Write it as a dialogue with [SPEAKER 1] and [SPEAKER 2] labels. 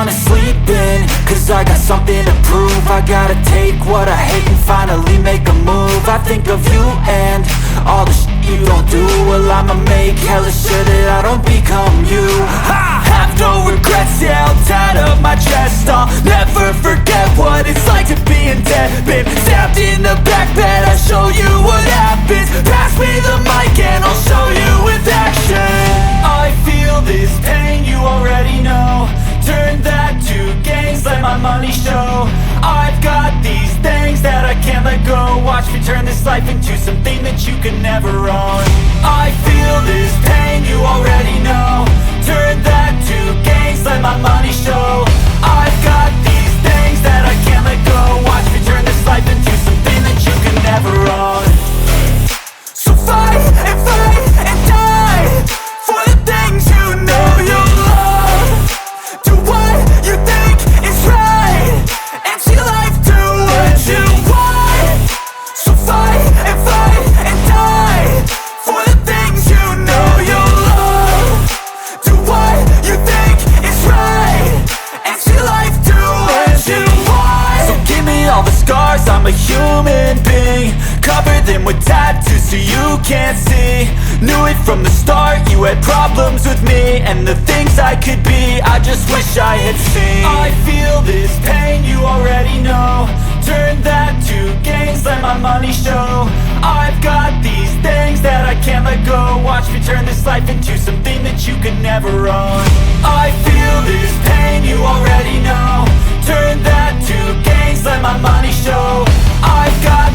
[SPEAKER 1] wanna sleep in, cause I got something to prove. I gotta take what I hate and finally make a move. I think of you and all the shit you don't do. Well, I'ma make hella sure that I don't become you. I have no regrets, yeah, I'll tie up my chest. I'll never forget what it's like to be in debt. Been stabbed in the back bed, I'll show you what happens. Pass me the mic and I'll show you with action. I feel this pain, you already know. Turn that to gains, let my money show. I've got these things that I can't let go. Watch me turn this life into something that you can never own. I feel this pain, you already know. Turn that to gains, let my money show. I've got these things that I can't let go. Watch me turn this life into something that you can never own. So fight and die for the things you know you love. Do what you think is right and see life do what you want. So fight and die for the things you know you love. Do what you think is right and see life do what you want. So give me all the scars, I'm a human being. Cover them with tattoos so you can't see. Knew it from the start, you had problems with me and the things I could be, I just wish I had seen. I feel this pain, you already know. Turn that to gains, let my money show. I've got these things that I can't let go. Watch me turn this life into something that you could never own. I feel this pain, you already know. Turn that to gains, let my money show. I've got